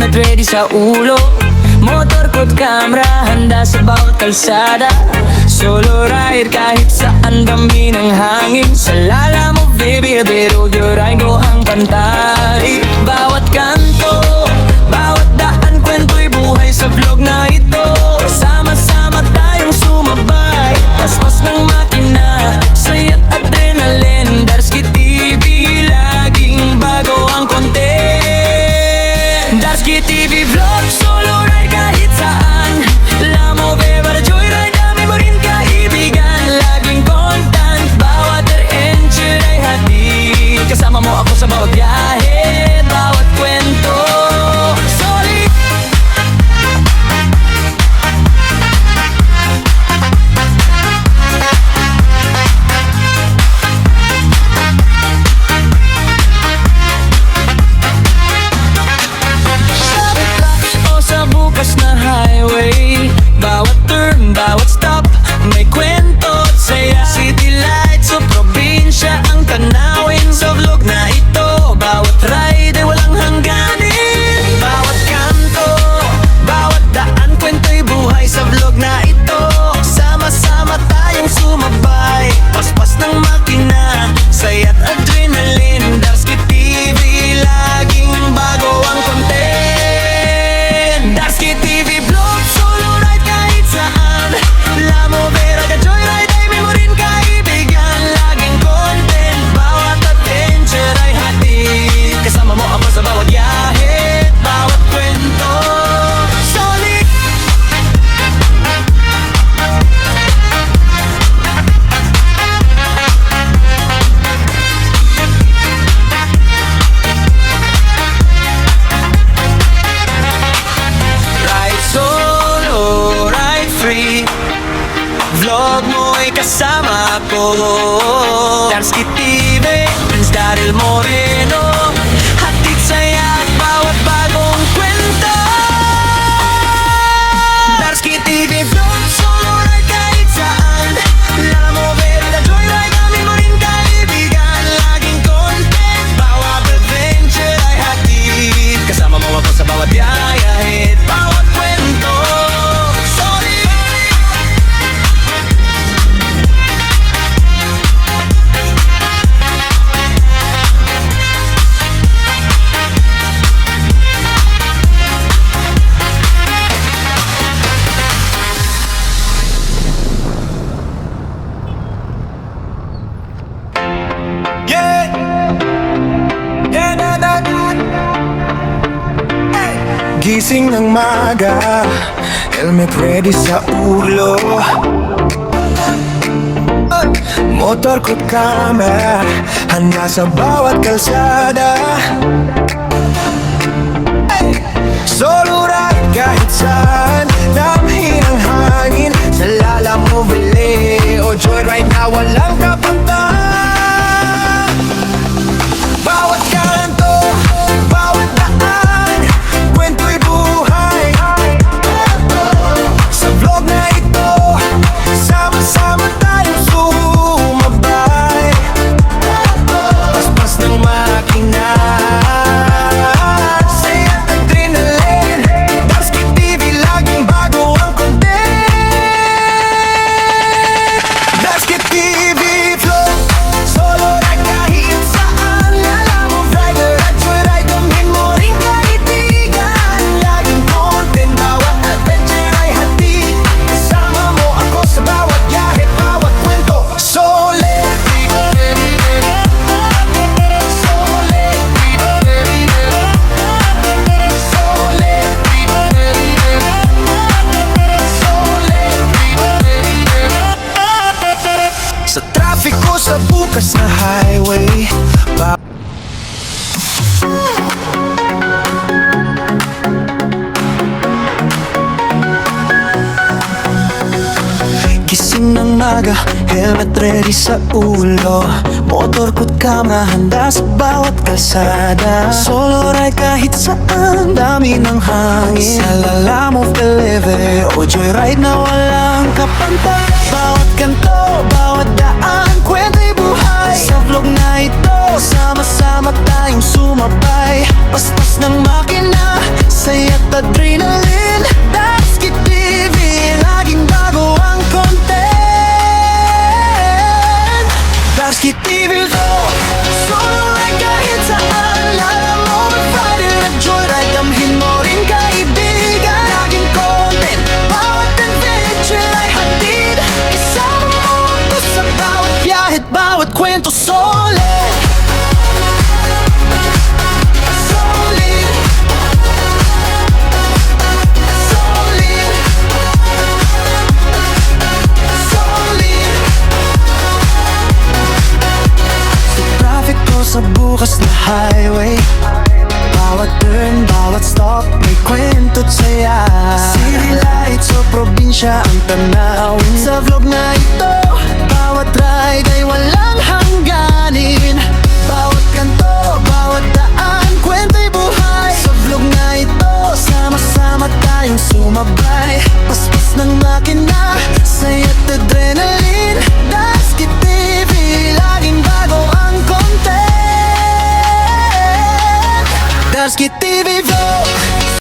Helmet ready sa ulo, motor ko't camera, handa sa bawat kalsada. Solo ride kahit saan, dami ng hangin. Sa lala mo baby, pero you're go ang pantay. Bawat kanto, bawat daan, kwento'y buhay sa vlog na ito. Sama-sama tayong sumabay, paspas ng makina, saya't adrenaline. Darsky TV, laging bago ang content. Darsky TV vlog, solo ride kahit saan. Lamo Beba, joyride, dami mo rin kaibigan. Laging content, bawat adventure ay hatid. Kasama mo ako sa bawat biyahe, bawat kwento. Solid. O sa bukas na highway, bawat turn, bawat stop, may kwento at saya. City lights o probinsya ang tanawin sa vlog na ito. Bawat ride ay walang hangganin, bawat kanto, bawat daan, kwento'y buhay sa vlog na ito. Sama-sama tayong sumabay, paspas ng makina, saya't adrenaline. Darsky TV, laging bago ang content. Darsky TV vlog, solo ride kahit saan. Lamo Vera ka joyride, ay may mo rin kaibigan. Laging content, bawat adventure ay hatid. Kasama mo ako sa bawat biyahe, bawat kwento. Solid. Ride solo, ride free, vlog mo'y kasama ko. Darsky TV, Prince Daryl Moreno, hatid saya at bawat bagong kwento. Darsky TV vlog, solo ride kahit saan. Lamo Beba, joyride, dami mo rin kaibigan. Laging content, bawat adventure ay hatid. Kasama mo ako sa bawat biyahe, bawat kwento. Solid. Yeah, yeah, na, na, na. Hey. Gising ng maga, helmet ready sa ulo, motor ko't camera, handa sa bawat kalsada. Hey. Solo ride kahit saan, dami ng hangin. Sa lala mo bili, o joyride na walang kapantay. Bawat kanto, bawat daan, kwento'y buhay sa vlog na ito. Sama-sama tayong sumabay, paspas ng makina, saya't adrenaline. Darsky TV, laging bago ang content. Darsky TV vlog, solo ride kahit saan. Alam mo driver at joyride, dami mo rin kaibigan. Laging content, bawat adventure ay hatid. Kasama mo ako sa bawat biyahe, bawat kwento. Solid. Sa trafiko sa bukas na highway, gising ng maga, helmet ready sa ulo, motor ko't camera, handa sa bawat kalsada. Solo ride kahit saan, dami ng hangin. Sa lala mo Felive, o joyride na walang kapantay. Bawat kanto, bawat daan, kwento'y buhay sa vlog na ito. Sama-sama tayong sumabay, buhay. Paspas ng makina, saya't adrenaline. Darsky TV, laging bago ang content. Darsky TV to, solo ride kahit saan. Lala mo mag-Friday at joyride, damhin mo rin kaibigan. Laging content, bawat adventure ay hatid. Isama mo ako sa bawat biyahe't bawat kwento solid. Solid. Solid. Solid. Sa traffic ko sa bukas na highway, bawat turn, bawat stop, may kwento't saya. City lights o probinsya ang tanawin. Sa vlog na ito, bawat ride ay walang hangganin. Bawat kanto, bawat daan, kwento'y buhay. Sa vlog na ito, sama-sama tayong sumabay. Paspas ng makina, saya't adrenaline. Darsky TV, laging bago ang content. Darsky TV.